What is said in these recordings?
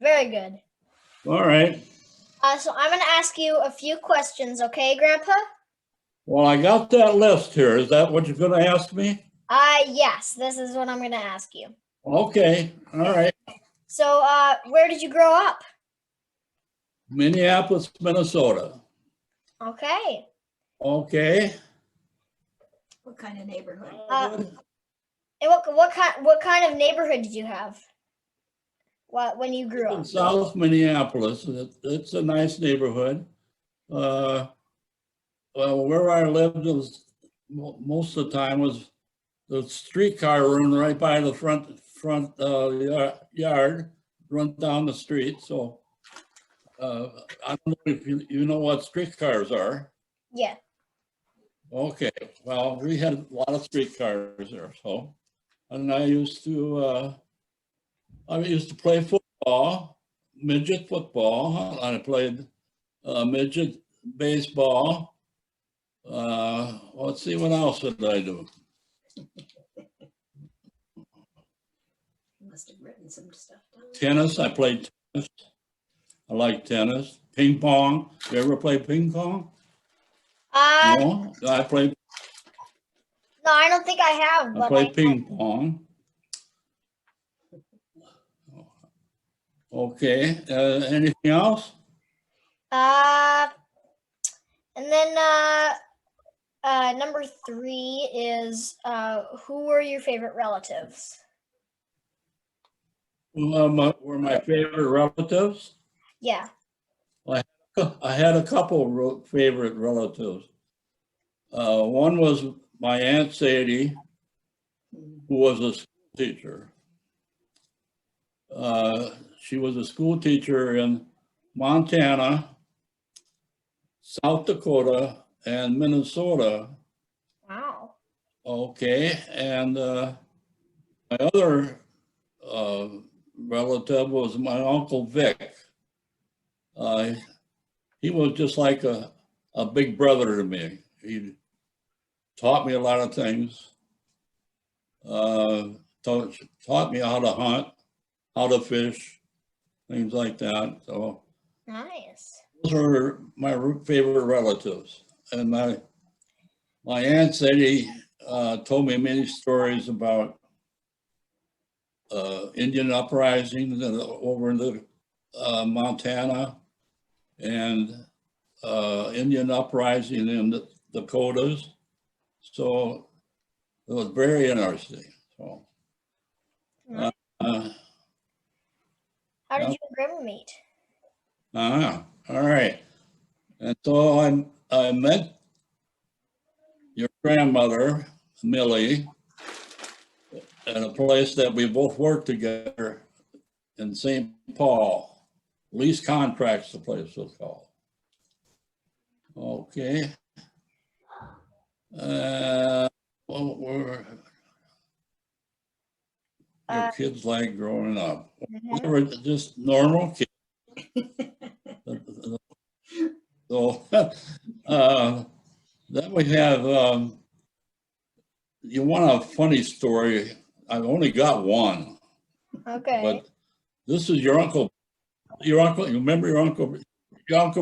Very good. All right. So I'm going to ask you a few questions, okay, Grandpa? Well, I got that list here. Is that what you're going to ask me? Yes, this is what I'm going to ask you. Okay. All right. So, where did you grow up? Minneapolis, Minnesota. Okay. Okay. What kind of neighborhood? And what kind of neighborhood did you have? When you grew In up? South Minneapolis. It's a nice neighborhood. Well, where I lived was most of the time was the streetcar run right by the front yard, run down the street. So I don't know if you know what streetcars are. Yeah. Okay, well, we had a lot of streetcars there. So, and I used to play football, midget football. I played midget baseball. Let's see, what else did I do? You must have written some stuff down. Tennis, I played tennis. I like tennis. Ping pong. You ever play ping pong? No, I played. No, I don't think I have. I played ping pong. Okay. Anything else? And then number 3 is who were your favorite relatives? Were my favorite relatives? Yeah. I had a couple favorite relatives. One was my Aunt Sadie, who was a school teacher. She was a school teacher in Montana, South Dakota, and Minnesota. Wow. Okay, and my other relative was my Uncle Vic. He was just like a big brother to me. He taught me a lot of things. Taught me how to hunt, how to fish, things like that. So nice. Those were my favorite relatives. And my Aunt Sadie told me many stories about Indian uprisings over in the Montana, and Indian uprising in the Dakotas. So it was very interesting. So, How did you and Grandma meet? All right. And so I met your grandmother, Millie, at a place that we both worked together in St. Paul. Lease Contracts, the place was called. Okay. Well, your kids like growing up. We were just normal kids. So then we have, you want a funny story? I've only got one. Okay. But this is your uncle, you remember your uncle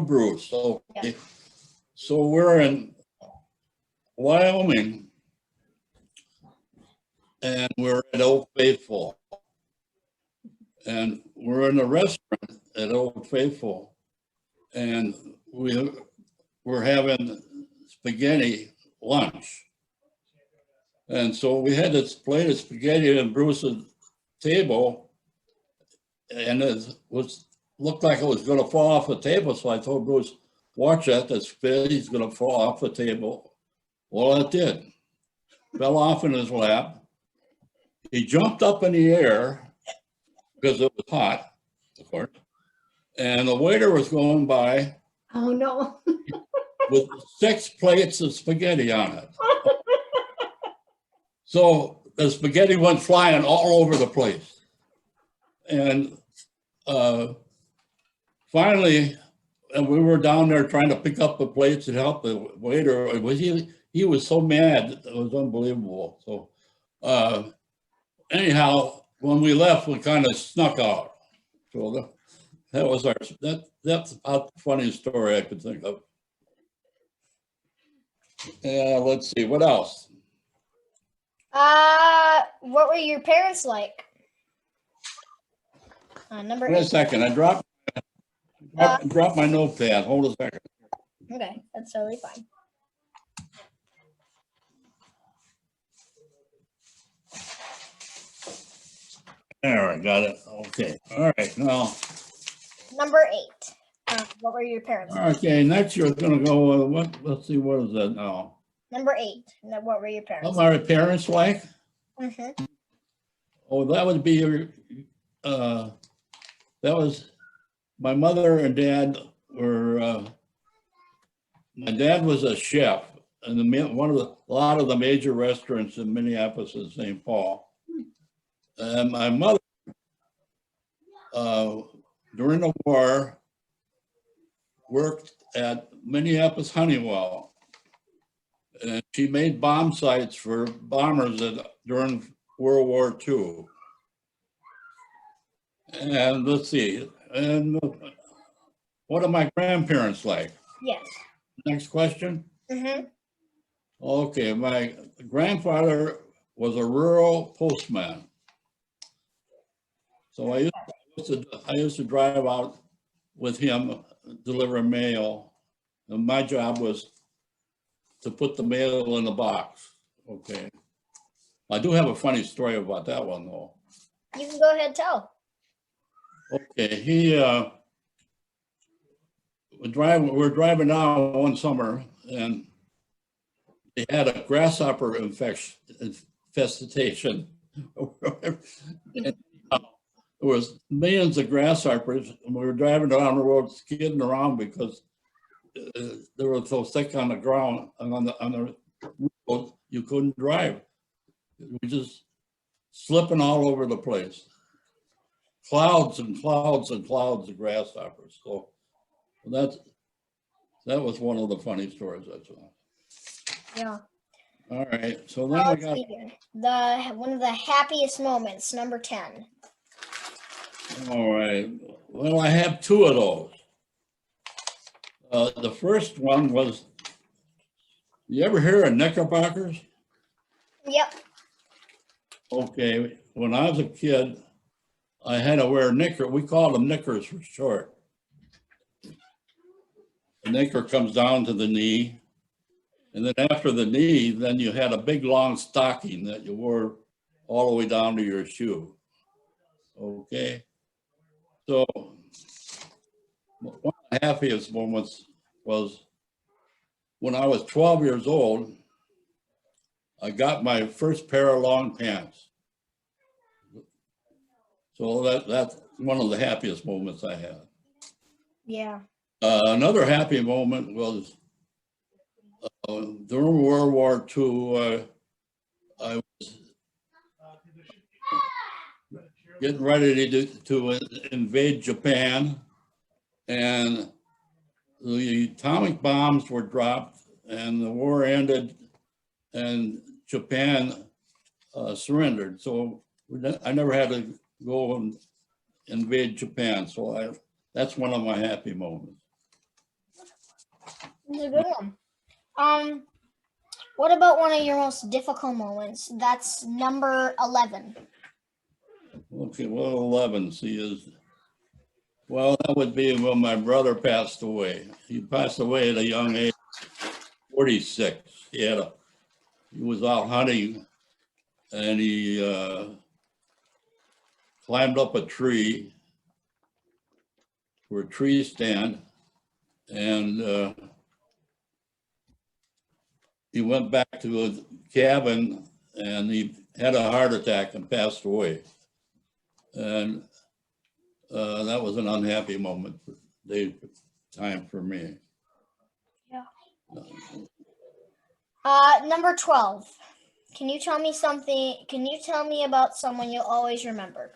Bruce. So, yeah. So we're in Wyoming, and we're at Old Faithful. And we're in a restaurant at Old Faithful, and we're having spaghetti lunch. And so we had this plate of spaghetti on Bruce's table, and it looked like it was going to fall off the table. So I told Bruce, watch that, the spaghetti's going to fall off the table. Well, it did. Fell off in his lap. He jumped up in the air because it was hot, of course. And the waiter was going by. Oh, no. With 6 plates of spaghetti on it. So the spaghetti went flying all over the place. And finally, we were down there trying to pick up the plates and help the waiter. He was so mad, it was unbelievable. So anyhow, when we left, we kind of snuck out. So That was that's about the funniest story I could think of. Let's see, what else? What were your parents like? Number Wait a 8. second, I dropped my notepad. Hold a second. Okay, that's totally fine. There, I got it. Okay. All right. Now, Number 8. What were your parents like? okay. Next, you're gonna go. What? Let's see. What is that now? Number 8. What were your parents What are my parents like? Mm-hmm. Oh, that would be. That was my mother and dad were. My dad was a chef in a lot of the major restaurants in Minneapolis and St. Paul. And my mother, during the war, worked at Minneapolis Honeywell. And she made bomb sites for bombers during World War II. And let's see, and what are my grandparents like? Yes. Next question. Mm-hmm. Okay, my grandfather was a rural postman. So I used to drive out with him, deliver mail. And my job was to put the mail in the box. Okay. I do have a funny story about that one though. You can go ahead and tell. Okay, we're driving down one summer and they had a grasshopper infestation. And, there was millions of grasshoppers and we were driving down the road skidding around because they were so thick on the ground and on the road you couldn't drive. We were just slipping all over the place. Clouds and clouds and clouds of grasshoppers. So that was one of the funny stories I saw. Yeah. All right. So then we got one of the happiest moments, number 10. all right. Well, I have two of those. The first one was, you ever hear of knickerbockers? Yep. Okay, when I was a kid, I had to wear we called them knickers for short. The knicker comes down to the knee. And then after the knee, then you had a big long stocking that you wore all the way down to your shoe. Okay. So one of the happiest moments was when I was 12 years old, I got my first pair of long pants. So that's one of the happiest moments I had. Yeah. Another happy moment was during World War II, I was getting ready to invade Japan, and the atomic bombs were dropped, and the war ended, and Japan surrendered. So I never had to go and invade Japan. So that's one of my happy moments. It's a good one. What about one of your most difficult moments? That's number 11. Okay, well, 11, well, that would be when my brother passed away. He passed away at a young age, 46. He was out hunting and he climbed up a tree for a tree stand, and he went back to his cabin and he had a heart attack and passed away. And that was an unhappy moment, time for me. Yeah. Number 12. Can you tell me something? Can you tell me about someone you'll always remember?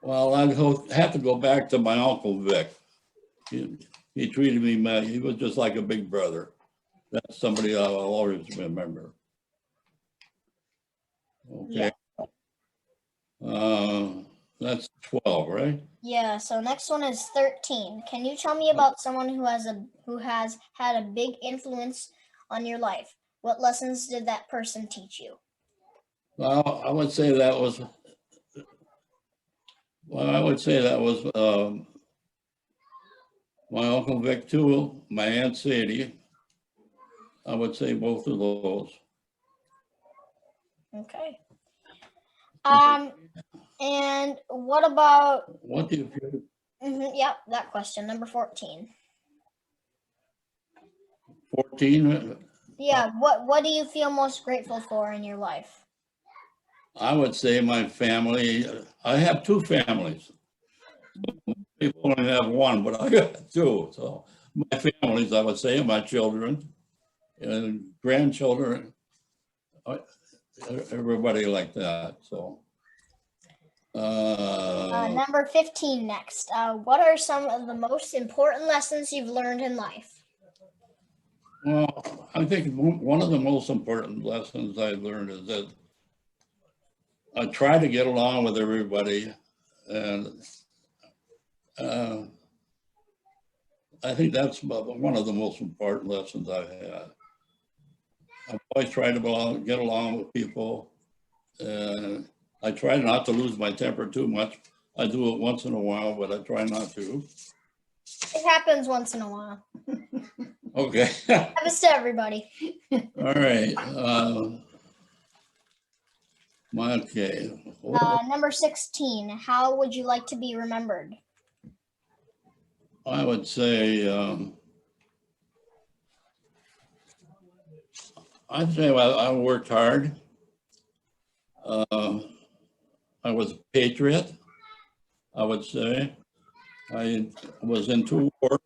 Well, I'd have to go back to my Uncle Vic. He treated me, he was just like a big brother. That's somebody I'll always remember. Okay. Yeah. That's 12, right? Yeah, so next one is 13. Can you tell me about someone who has had a big influence on your life? What lessons did that person teach you? Well, I would say that was, my Uncle Vic too, my Aunt Sadie. I would say both of those. Okay. And what about What do you feel? yep, that question, number 14. 14? Yeah, what do you feel most grateful for in your life? I would say my family. I have two families. People only have one, but I got two. So my families, I would say, my children and grandchildren, everybody like that. So. Number 15 next. What are some of the most important lessons you've learned in life? Well, I think one of the most important lessons I learned is that I try to get along with everybody, and I think that's one of the most important lessons I've had. I've always tried to get along with people, and I try not to lose my temper too much. I do it once in a while, but I try not to. It happens once in a while. Okay. Happens to everybody. All right. Okay. Number 16. How would you like to be remembered? I would say, I worked hard. I was a patriot, I would say. I was in 2 wars.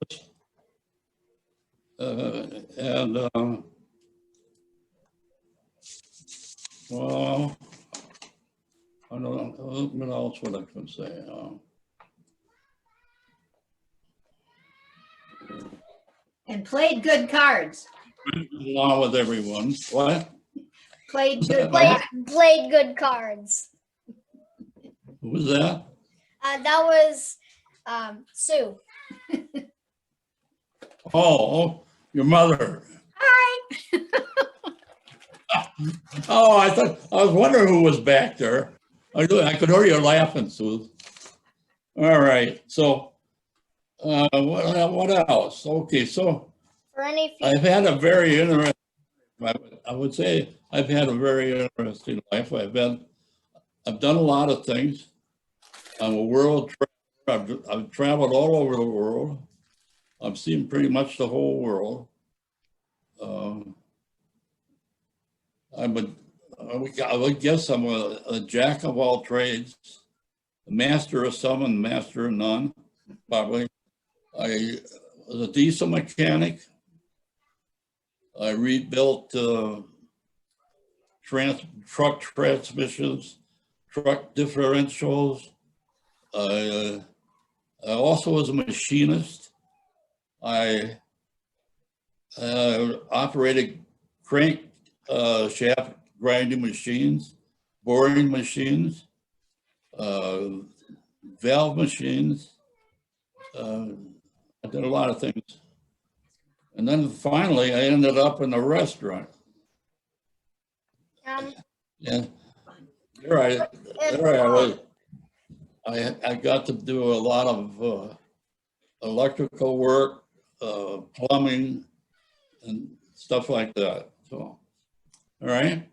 Well, I don't know what else would I can say. And played good cards. Along with everyone. What? Played good Played good cards. Who was that? That was Sue. Oh, your mother. Hi. Oh, I was wondering who was back there. I could hear you laughing, Sue. All right. So, what else? Okay, so For any I've had a very interesting. I would say I've had a very interesting life. I've done a lot of things. I'm a world traveler. I've traveled all over the world. I've seen pretty much the whole world. I would guess I'm a jack of all trades, a master of some and master of none, probably. I was a diesel mechanic. I rebuilt truck transmissions, truck differentials. I also was a machinist. I operated crank shaft grinding machines, boring machines, valve machines. I did a lot of things. And then finally, I ended up in a restaurant. Yeah, there I was. I got to do a lot of electrical work, plumbing, and stuff like that. So, all right.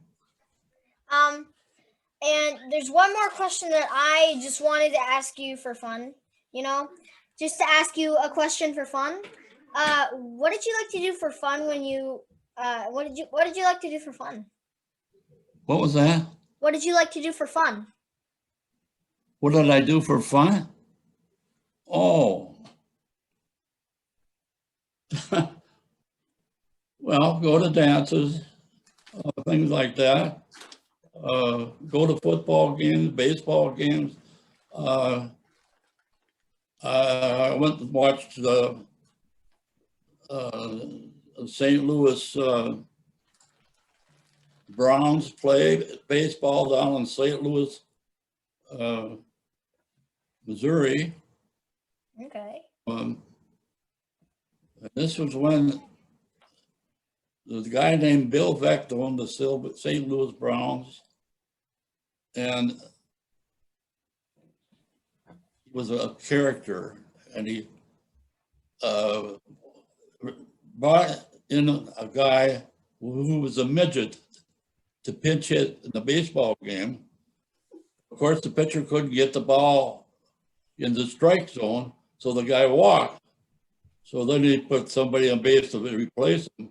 And there's one more question that I just wanted to ask you for fun, just to ask you a question for fun. What did you like to do for fun when you what did you like to do for fun? What was that? What did you like to do for fun? What did I do for fun? Oh. Well, go to dances, things like that. Go to football games, baseball games. I went and watched the St. Louis Browns play baseball down in St. Louis Missouri. Okay. And this was when the guy named Bill Vecht owned the St. Louis Browns, and he was a character, and he brought in a guy who was a midget to pinch hit in the baseball game. Of course, the pitcher couldn't get the ball in the strike zone, so the guy walked. So then he put somebody on base to replace him.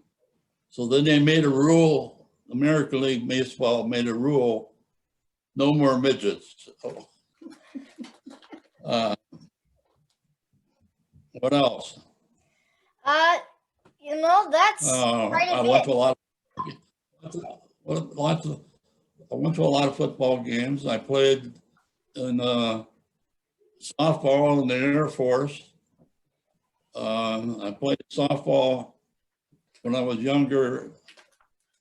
So then they made a rule, American League Baseball made a rule, no more midgets. What else? That's quite a I bit. went to I went to a lot of football games. I played in softball in the Air Force. I played softball when I was younger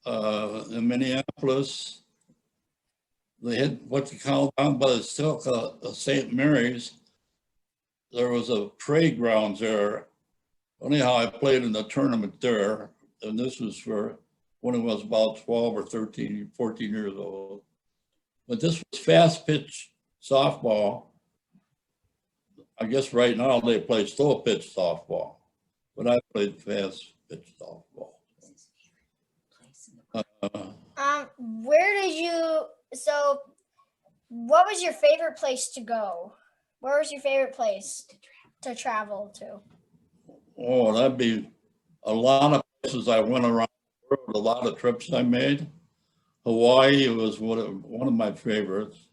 in Minneapolis. They had what you call down by the Silk St. Mary's. There was a parade grounds there. Anyhow, I played in the tournament there, and this was for when I was about 12 or 13, 14 years old. But this was fast pitch softball. I guess right now they play slow pitch softball, but I played fast pitch softball. Where did you? So, what was your favorite place to go? Where was your favorite place to travel to? Oh, that'd be a lot of places I went around the world, a lot of trips I made. Hawaii was one of my favorites.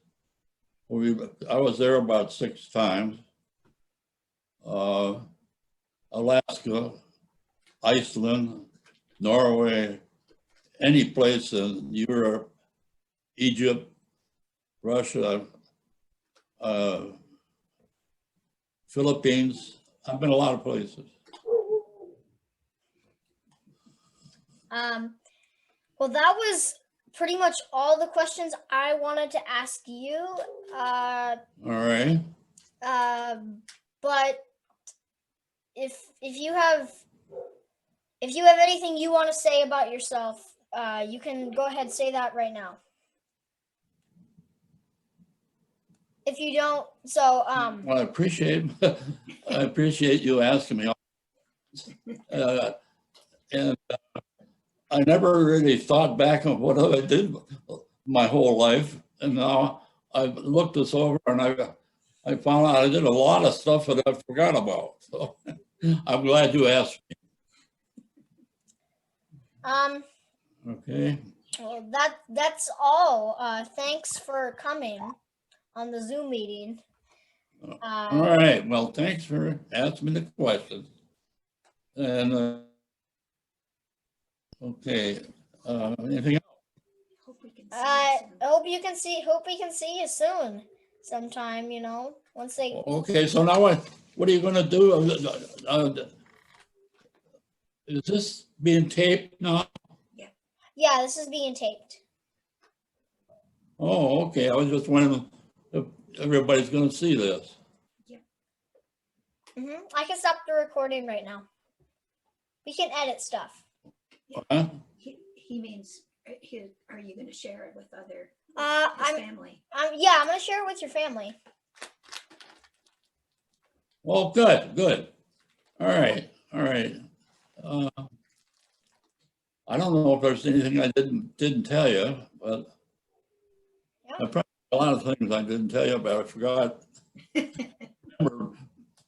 I was there about 6 times. Alaska, Iceland, Norway, any place in Europe, Egypt, Russia, Philippines. I've been a lot of places. Well, that was pretty much all the questions I wanted to ask you. All right. But if you have anything you want to say about yourself, you can go ahead and say that right now. If you don't, so Well, I appreciate you asking me. And I never really thought back on what I did my whole life, and now I've looked this over, and I found out I did a lot of stuff that I forgot about. So I'm glad you asked me. Okay. well, that's all. Thanks for coming on the Zoom meeting. All right. Well, thanks for asking me the questions. And okay. Anything else? Hope we can see I you soon. hope we can see you soon sometime, once they Okay. So now what are you going to do? Is this being taped now? Yeah, this is being taped. Oh, okay. I was just wondering if everybody's going to see this. I can stop the recording right now. We can edit stuff. Huh? He means, are you going to share it with his I'm family? I'm gonna share it with your family. Oh, good. All right. I don't know if there's anything I didn't tell you, but Yeah. I probably a lot of things I didn't tell you, but I forgot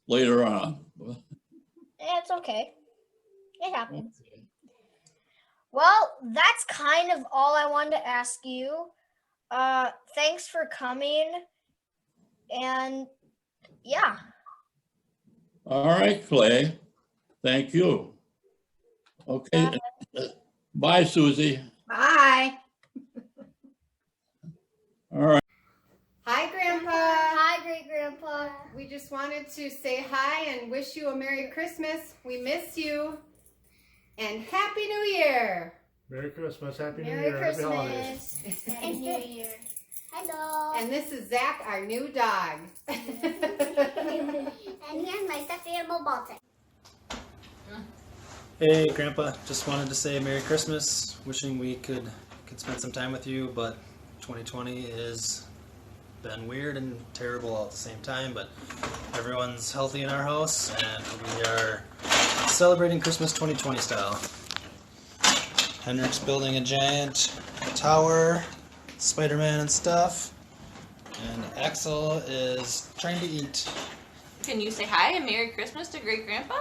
later on. It's okay. It happens. Well, that's kind of all I wanted to ask you. Thanks for coming. And yeah. All right, Clay. Thank you. Okay. Bye, Susie. Bye. All right. Hi, Grandpa. Hi, great grandpa. We just wanted to say hi and wish you a Merry Christmas. We miss you. And Happy New Year. Merry Christmas, Happy New Merry Year, Happy Holidays. Christmas. Happy New Year. Hello. And this is Zach, our new dog. Hey, Grandpa. Just wanted to say Merry Christmas. Wishing we could spend some time with you, but 2020 has been weird and terrible all at the same time. But everyone's healthy in our house, and we are celebrating Christmas 2020 style. Henrik's building a giant tower, Spider-Man and stuff, and Axel is trying to eat. Can you say hi and Merry Christmas to Great Grandpa?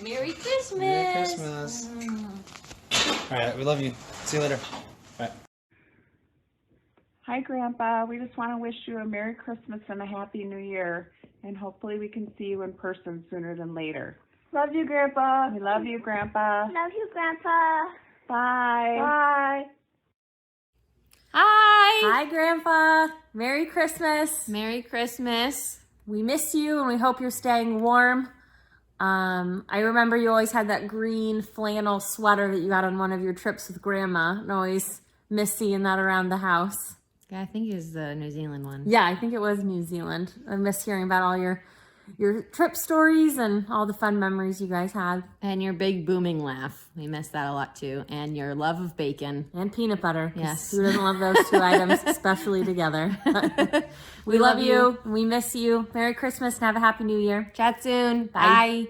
Merry Christmas! Merry Christmas! All right, we love you. See you later. Bye. Hi, Grandpa. We just want to wish you a Merry Christmas and a Happy New Year, and hopefully we can see you in person sooner than later. Love you, Grandpa. We love you, Grandpa. Love you, Grandpa. Bye. Bye. Hi! Hi, Grandpa. Merry Christmas. Merry Christmas. We miss you and we hope you're staying warm. I remember you always had that green flannel sweater that you got on one of your trips with Grandma, and always miss seeing that around the house. Yeah, I think it was the New Zealand one. Yeah, I think it was New Zealand. I miss hearing about all your trip stories and all the fun memories you guys had. And your big booming laugh. We miss that a lot too. And your love of bacon. And peanut butter. Yes. Who doesn't love those two items, especially together? We love you. We miss you. Merry Christmas and have a Happy New Year. Chat soon. Bye. Bye.